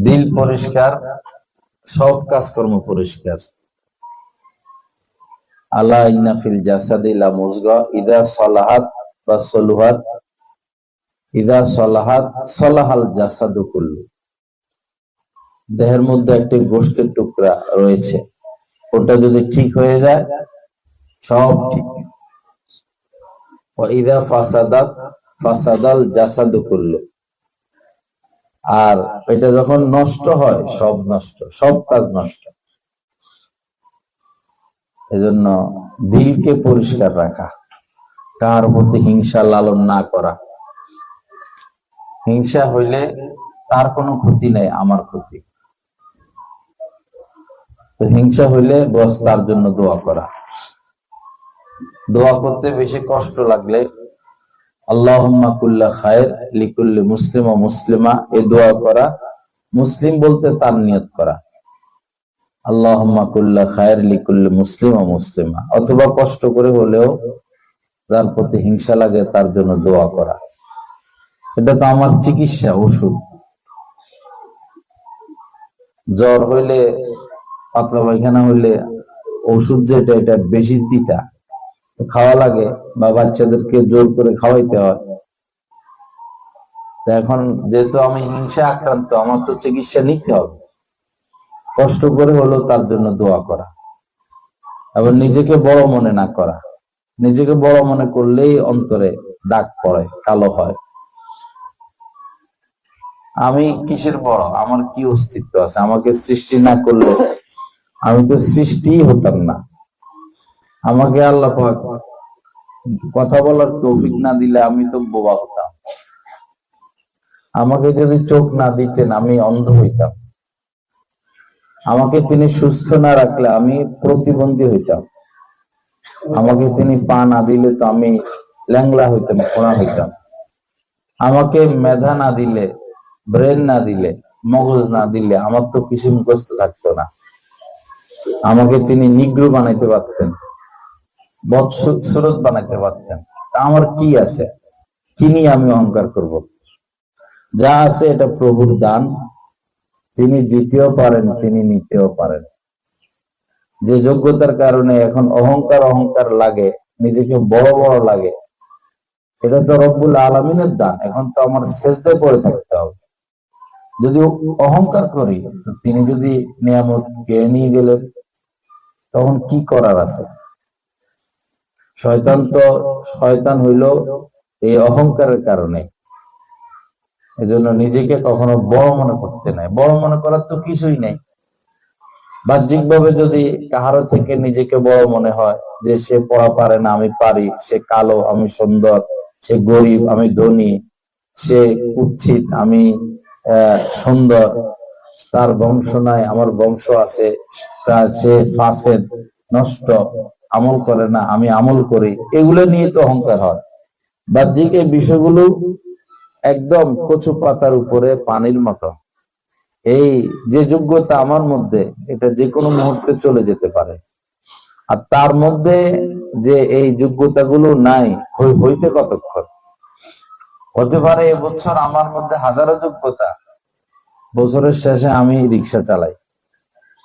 দিল পরিষ্কার, সব কাজকর্ম পরিষ্কার। আলা ইন্না ফিল জাসাদি লা মুযগা ইযা সালাহাত বা সলুহাত ইযা সালাহাত সালাহাল জাসাদু কুল্লু। দেহের মধ্যে একটি গোশতের টুকরা রয়েছে, ওটা যদি ঠিক হয়ে যায় সব ঠিক। ওয়া ইযা ফাসাদাত ফাসাদাল জাসাদু কুল্লু। আর এটা যখন নষ্ট হয় সব নষ্ট, সব কাজ নষ্ট। এজন্য দিলকে পরিষ্কার রাখা, কার মধ্যে হিংসা লালন না করা। হিংসা হইলে তার কোনো ক্ষতি নেই, আমার ক্ষতি। তো হিংসা হইলে বস তার জন্য দোয়া করা। দোয়া করতে বেশি কষ্ট লাগলে আল্লাহুম্মা কুল্লা খায়ের লিকুল্লি মুসলিম ও মুসলিমা, এ দোয়া করা। মুসলিম বলতে তার নিয়ত করা, আল্লাহুম্মা কুল্লা খায়ের লিকুল্লি মুসলিম ও মুসলিমা। অথবা কষ্ট করে হলেও যার প্রতি হিংসা লাগে তার জন্য দোয়া করা। এটা তো আমার চিকিৎসা, ওষুধ। জ্বর হইলে, পাতলা পায়খানা হইলে ওষুধ যেটা, এটা বেশি তিতা, খাওয়া লাগে, বা বাচ্চাদেরকে জোর করে খাওয়াইতে হয়। এখন যেহেতু আমি হিংসা আক্রান্ত, আমার তো চিকিৎসা নিতে হবে। কষ্ট করে হলেও তার জন্য দোয়া করা। এবং নিজেকে বড় মনে না করা। নিজেকে বড় মনে করলেই অন্তরে দাগ পড়ে, কালো হয়। আমি কিসের বড়, আমার কি অস্তিত্ব আছে? আমাকে সৃষ্টি না করলে আমি তো সৃষ্টিই হতাম না। আমাকে আল্লাহ পাক কথা বলার তৌফিক না দিলে আমি তো বোবা হতাম। আমাকে যদি চোখ না দিতেন আমি অন্ধ হইতাম। আমাকে তিনি সুস্থ না রাখলে আমি প্রতিবন্ধী হইতাম। আমাকে তিনি পা না দিলে তো আমি ল্যাংলা হইতাম, খোঁড়া হইতাম। আমাকে মেধা না দিলে, ব্রেন না দিলে, মগজ না দিলে আমার তো কিছু মুখস্থ থাকতো না। আমাকে তিনি নিগ্রো বানাইতে পারতেন, বৎসুরত বানাইতে পারতেন। আমার কি আছে? কি নিয়ে আমি অহংকার করব? যা আছে এটা প্রভুর দান। তিনি দিতেও পারেন, তিনি নিতেও পারেন। যে যোগ্যতার কারণে এখন অহংকার অহংকার লাগে, নিজেকে বড় বড় লাগে, এটা তো রব্বুল আলামিনের দান। এখন তো আমার সেজদায় পড়ে থাকতে হবে। যদি অহংকার করি, তিনি যদি নিয়ামত কেড়ে নিয়ে গেলেন, তখন কি করার আছে? শয়তান হইল এই অহংকারের কারণে। এজন্য নিজেকে কখনো বড় মনে করতে নাই। বড় মনে করার তো কিছুই নাই। বাহ্যিক ভাবে যদি কাহারো থেকে নিজেকে বড় মনে হয়, যে সে পড়া পারে না, আমি পারি, সে কালো, আমি সুন্দর, সে গরিব, আমি ধনী, সে কুৎসিত, আমি সুন্দর, তার বংশ নাই, আমার বংশ আছে, সে ফাসেদ, নষ্ট, আমল করে না, আমি আমল করি, এগুলো নিয়ে তো অহংকার হয়। বাহ্যিক এই বিষয়গুলো একদম কচু পাতার উপরে পানির মতো। এই যে যোগ্যতা আমার মধ্যে, এটা যে কোনো মুহূর্তে চলে যেতে পারে। আর তার মধ্যে যে এই যোগ্যতাগুলো নাই, হইতে কতক্ষণ? হতে পারে এবছর আমার মধ্যে হাজারো যোগ্যতা, বছরের শেষে আমি রিক্সা চালাই।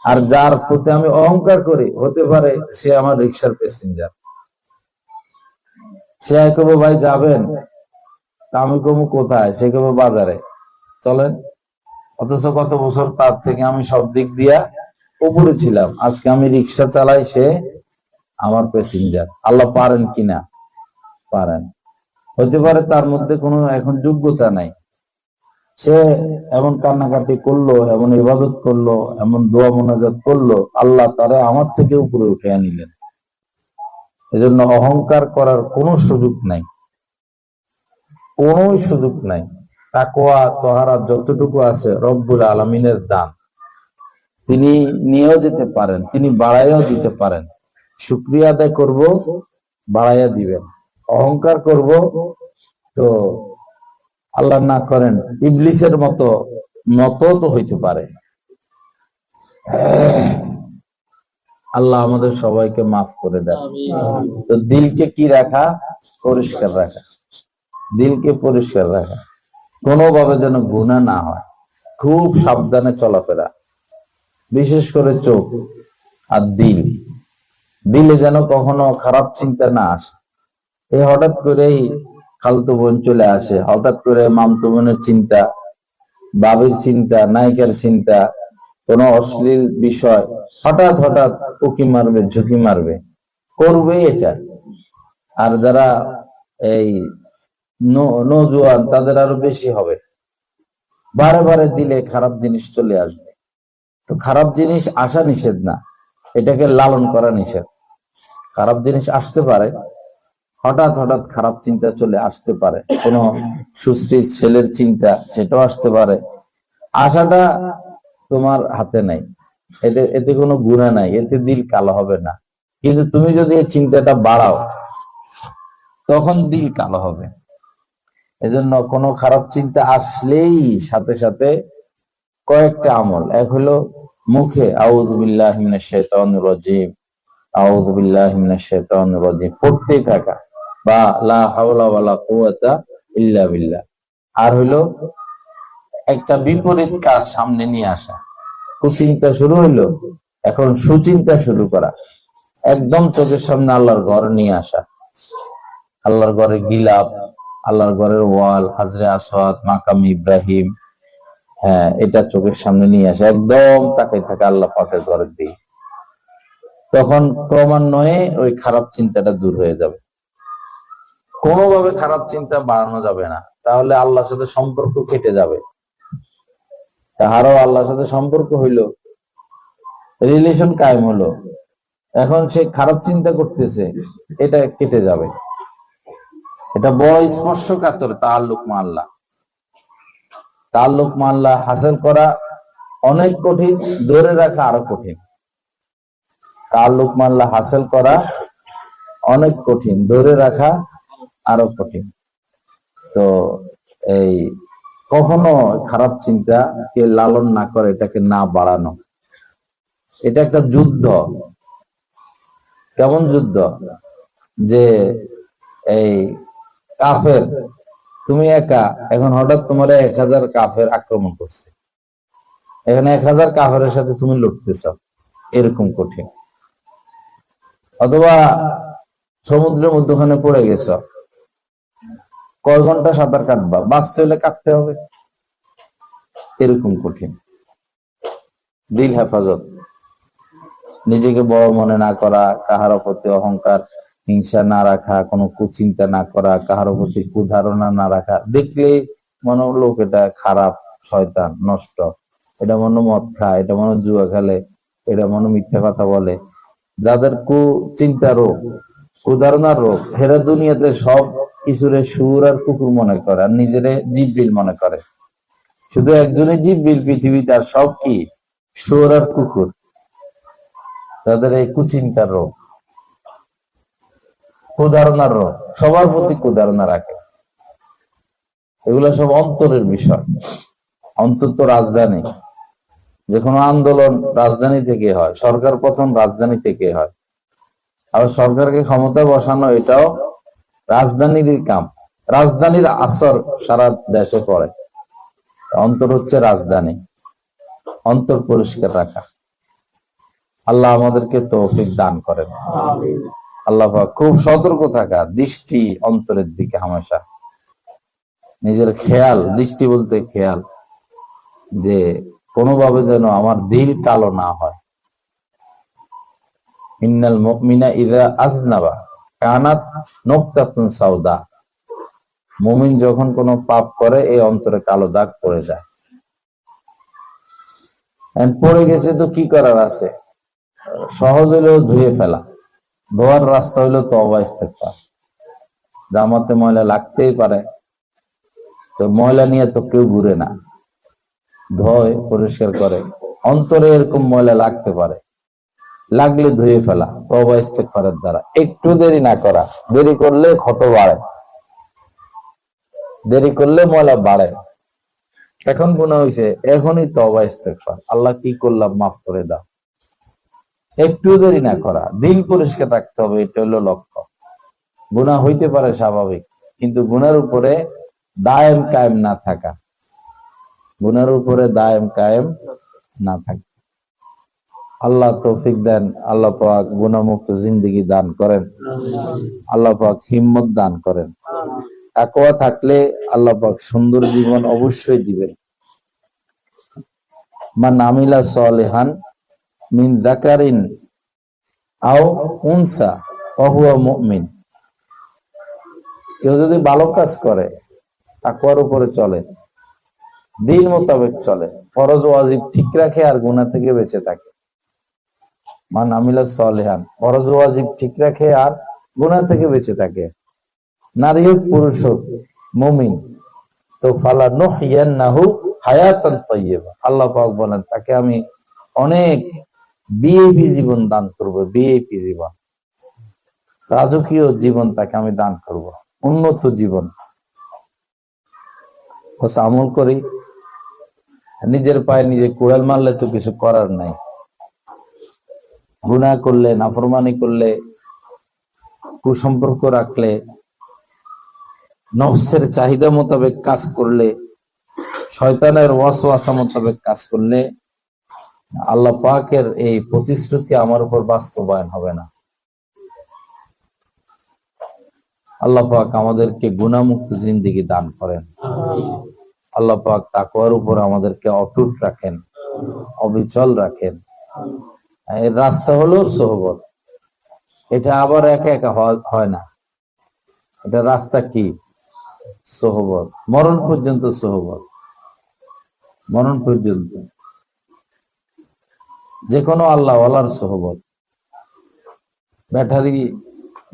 আর যার প্রতি আমি অহংকার করি, হতে পারে সে আমার রিক্সার প্যাসেঞ্জার। সে কবে ভাই যাবেন, আমি কবো কোথায়, সে কবে বাজারে, চলেন। অথচ কত বছর তার থেকে আমি সব দিক দিয়া উপরে ছিলাম। আজকে আমি রিক্সা চালাই, সে আমার প্যাসেঞ্জার। আল্লাহ পারেন কিনা? পারেন। হতে পারে তার মধ্যে কোনো এখন যোগ্যতা নাই, সে এমন কান্নাকাটি করলো, এমন ইবাদত করলো, এমন দোয়া মোনাজাত করলো, আল্লাহ তারা আমার থেকে উপরে উঠে নিলেন। এজন্য অহংকার করার কোনো সুযোগ নাই, কোনো সুযোগ নাই। তাকওয়া তাহারা যতটুকু আছে রব্বুল আলামিনের দান। তিনি নিয়েও যেতে পারেন, তিনি বাড়াইয়াও দিতে পারেন। শুকরিয়া আদায় করব, বাড়াইয়া দিবেন। অহংকার করব তো আল্লাহ না করেন ইবলিসের মতো তো হইতে পারে। আল্লাহ আমাদের সবাইকে মাফ করে দেন। তো দিলকে কি রাখা? পরিষ্কার রাখা। দিলকে পরিষ্কার রাখা, কোনোভাবে যেন গুনাহ না হয়। খুব সাবধানে চলাফেরা, বিশেষ করে চোখ আর দিলে যেন কখনো খারাপ চিন্তা না আসে। এই হঠাৎ করেই খালতো বোন চলে আসে, হঠাৎ করে মামতো বোনের চিন্তা, বাবির চিন্তা, নায়িকার চিন্তা, কোনো অশ্লীল বিষয় হঠাৎ হঠাৎ উকি মারবে, ঝুঁকি মারবে, করবে এটা। আর যারা এই নজওয়ান তাদের আরো বেশি হবে। বারে বারে দিলে খারাপ জিনিস চলে আসবে। তো খারাপ জিনিস আসা নিষেধ না, এটাকে লালন করা নিষেধ। খারাপ জিনিস আসতে পারে, হঠাৎ হঠাৎ খারাপ চিন্তা চলে আসতে পারে, কোনো সুশ্রী ছেলের চিন্তা, সেটাও আসতে পারে। আশাটা তোমার হাতে নাই, এতে কোনো গুনাহ নাই, এতে দিল কালো হবে না। কিন্তু তুমি যদি এই চিন্তাটা বাড়াও, তখন দিল কালো হবে। এজন্য কোনো খারাপ চিন্তা আসলেই সাথে সাথে কয়েকটা আমল, এক হলো মুখে আউযু বিল্লাহি মিনাশ শাইতানির রাজিম, আউযু বিল্লাহি মিনাশ শাইতানির রাজিম পড়তেই থাকা, বা লা হাওলা ওয়ালা কুওয়াতা ইল্লা বিল্লাহ। আর হলো একটা বিপরীত কাজ সামনে নিয়ে আসা, কুচিন্তা শুরু হইলো, এখন সুচিন্তা শুরু করা, একদম চোখের সামনে আল্লাহর ঘর নিয়ে আসা, আল্লাহর ঘরের গিলাপ, আল্লাহর ঘরের ওয়াল, হাজরে আসওয়াদ, মাকাম ইব্রাহিম, হ্যাঁ, এটা চোখের সামনে নিয়ে আসে, একদম তাকাই থাকে আল্লাহ পাকের ঘরের দিকে। তখন ক্রমান্বয়ে ওই খারাপ চিন্তাটা দূর হয়ে যাবে। কোনোভাবে খারাপ চিন্তা বাড়ানো যাবে না, তাহলে আল্লাহর সাথে সম্পর্ক কেটে যাবে। তাহারও আল্লাহর সাথে সম্পর্ক হইলো, রিলেশন কায়েম হলো, এখন সে খারাপ চিন্তা করতেছে, এটা কেটে যাবে। এটা বড় স্পর্শকাতর তাআল্লুক মা আল্লাহ। তাআল্লুক মা আল্লাহ হাসিল করা অনেক কঠিন, ধরে রাখা আরো কঠিন। তাআল্লুক মা আল্লাহ হাসিল করা অনেক কঠিন, ধরে রাখা আরো কঠিন। তো এই কখনো খারাপ চিন্তা কে লালন না করে, এটাকে না বাড়ানো, এটা একটা যুদ্ধ। কেমন যুদ্ধ? যে এই কাফের, তুমি একা, এখন হঠাৎ তোমার 1000 কাফের আক্রমণ করছে, এখানে 1000 কাফেরের সাথে তুমি লড়তেছ, এরকম কঠিন। অথবা সমুদ্রের মধ্যখানে পড়ে গেছ, কয় ঘন্টা সাঁতার কাটবা, বাঁচতে হলে কাটতে হবে, এরকম কঠিন। দিল হেফাজত, নিজেকে বড় মনে না করা, কাহার প্রতি অহংকার হিংসা না রাখা, কোনো কুচিন্তা না করা, কাহার প্রতি কুধারণা না রাখা। দেখলেই মনে লোক এটা খারাপ, শয়তান, নষ্ট, এটা মনে মদ খায়, এটা মনে জুয়া খেলে, এটা মনে মিথ্যা কথা বলে। যাদের কুচিন্তা রোগ, কুধারণার রোগ, হেরা দুনিয়াতে সব কিছুরে সুর আর কুকুর মনে করে, আর নিজেরে জিব্রিল মনে করে। শুধু একজনই জিব্রিল পৃথিবীতে, আর সব কি সুর আর কুকুর। তাদের এই কুচিন্তার রোগ, কুধারণার রোগ, সবার প্রতি কুধারণা রাখে। এগুলো সব অন্তরের বিষয়। অন্তর তো রাজধানী, যে কোনো আন্দোলন রাজধানী থেকে হয়, সরকার পতন রাজধানী থেকে হয়, আবার সরকারকে ক্ষমতা বসানো এটাও রাজধানীর কাম। রাজধানীর আসর সারা দেশে পড়ে। অন্তর হচ্ছে রাজধানী। অন্তর পরিষ্কার রাখা, আল্লাহ আমাদেরকে তৌফিক দান করেন। আল্লাহ পাক খুব সতর্ক থাকা, দৃষ্টি অন্তরের দিকে হামেশা, নিজের খেয়াল, দৃষ্টি বলতে খেয়াল, যে কোনোভাবে যেন আমার দিল কালো না হয়। ইন্নাল মুমিনা ইযা আযনাবা কানাত নুকতাতুন সাউদা। মুমিন যখন কোনো পাপ করে, এই অন্তরে কালো দাগ পড়ে যায়। পড়ে গেছে তো কি করার আছে? সহজ হলেও ধুয়ে ফেলা, ধোয়ার রাস্তা হইলো তওবা ইস্তেগফার। জামাতে ময়লা লাগতেই পারে, তো ময়লা নিয়ে তো কেউ ঘুরে না, ধোয়, পরিষ্কার করে। অন্তরে এরকম ময়লা লাগতে পারে, লাগলে ধুয়ে ফেলা তওবা ইস্তেগফারের দ্বারা। একটু দেরি না করা, দেরি করলে ক্ষত বাড়ে, দেরি করলে ময়লা বাড়ে। এখন গুনাহ হইছে, এখনই তওবা ইস্তেগফার, আল্লাহ কি করলাম মাফ করে দাও। একটু দেরি না করা, দিল পরিষ্কার রাখতে হবে, এটা হলো লক্ষ্য। গুনাহ হইতে পারে স্বাভাবিক, কিন্তু গুনার উপরে দায়েম কায়েম না থাকা, গুনার উপরে দায়েম কায়েম না থাকে। আল্লাহ তৌফিক দেন, আল্লাহ পাক গুনাহমুক্ত জিন্দেগি দান করেন, আল্লাহ পাক হিম্মত দান করেন। তাকওয়া থাকলে আল্লাহ পাক সুন্দর জীবন অবশ্যই দিবেন। মান আমিলা সালিহান মিন যাকারিন আও উনসা ওয়া হুয়া মুমিন, কেউ যদি ভালো কাজ করে, তাকওয়ার উপরে চলে, দিন মোতাবেক চলে, ফরজ ওয়াজিব ঠিক রাখে আর গুনাহ থেকে বেঁচে থাকে। মান আমিলা সালিহান, ফরজ ওয়াজিব ঠিক রাখে আর গুনাহ থেকে বেঁচে থাকে, নারী হোক পুরুষ হোক, মুমিন, তো ফালা নুহইয়ান্নাহু হায়াতান তাইয়্যিবা, আল্লাহ পাক বলেন তাকে আমি অনেক ভিআইপি জীবন দান করব, ভিআইপি জীবন, রাজকীয় জীবন তাকে আমি দান করব, উন্নত জীবন। বস আমল করি, নিজের পায়ে নিজে কুড়াল মারলে তো কিছু করার নাই। গুনাহ করলে, নাফরমানি করলে, কুসম্পর্ক রাখলে, নফসের চাহিদা মোতাবেক কাজ করলে, শয়তানের ওয়াসওয়াসা মোতাবেক কাজ করলে আল্লাহ পাকের এই প্রতিশ্রুতি আমার উপর বাস্তবায়ন হবে না। আল্লাহ পাক আমাদেরকে গুনাহমুক্ত জিন্দেগি দান করেন। আল্লাহ পাক তাকওয়ার উপর আমাদেরকে অটুট রাখেন, অবিচল রাখেন। এর রাস্তা হলো সোহবত। এটা আবার একা একা হয় না, এটা রাস্তা কি? সোহবত, মরণ পর্যন্ত সোহবত, মরণ পর্যন্ত যে কোনো আল্লাহ ওয়ালার সোহবত। ব্যাটারি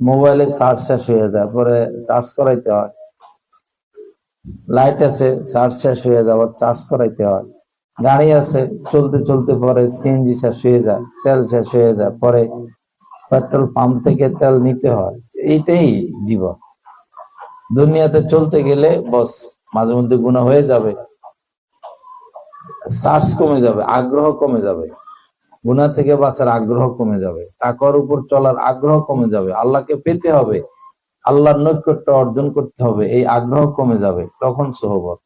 মোবাইলে চার্জ শেষ হয়ে যায়, পরে চার্জ করাইতে হয়। লাইট আছে, চার্জ শেষ হয়ে যায়, আবার চার্জ করাইতে হয়। গাড়ি আছে, চলতে চলতে পরে সিএনজি শেষ হয়ে যায়, তেল শেষ হয়ে যায়, পরে পেট্রোল পাম্প থেকে তেল নিতে হয়। এইটাই জীবন। দুনিয়াতে চলতে গেলে বস মাঝে মধ্যে গুনাহ হয়ে যাবে, চার্জ কমে যাবে, আগ্রহ কমে যাবে, গুনাহ থেকে বাঁচার আগ্রহ কমে যাবে, তাকওয়ার উপর চলার আগ্রহ কমে যাবে, আল্লাহকে পেতে হবে, আল্লাহর নৈকট্য অর্জন করতে হবে, এই আগ্রহ কমে যাবে। তখন সোহবত।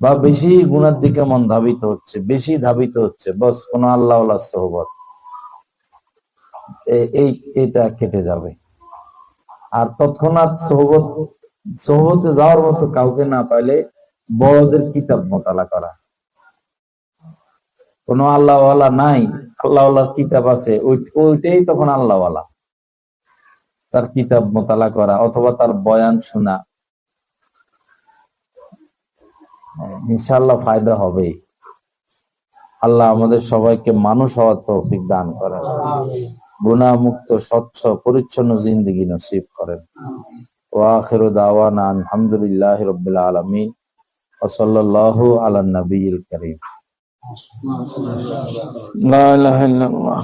বা বেশি গুনার দিকে মন ধাবিত হচ্ছে, বেশি ধাবিত হচ্ছে, বস কোন আল্লাহ ওয়ালার সোহবত, এইটা কেটে যাবে। আর তৎক্ষণাৎ সোহবতে যাওয়ার মতো কাউকে না পাইলে বড়দের কিতাব মোতালা করা। কোন আল্লাহওয়ালা নাই, আল্লাহওয়ালার কিতাব আছে, ওইটাই তখন আল্লাহওয়ালা। তার কিতাব মোতালা করা অথবা তার বয়ান শোনা, ইনশাআল্লাহ ফায়দা হবে। আল্লাহ আমাদের সবাইকে মানুষ হওয়ার তৌফিক দান করেন, গুনাহ মুক্ত স্বচ্ছ পরিচ্ছন্ন জিন্দেগি নসিব করেন। ওয়া আখিরু দাওয়ানা আলহামদুলিল্লাহি রাব্বিল আলামিন ওয়া সাল্লাল্লাহু আলা নবিয়িল কারীম। লা ইলাহা ইল্লাল্লাহ।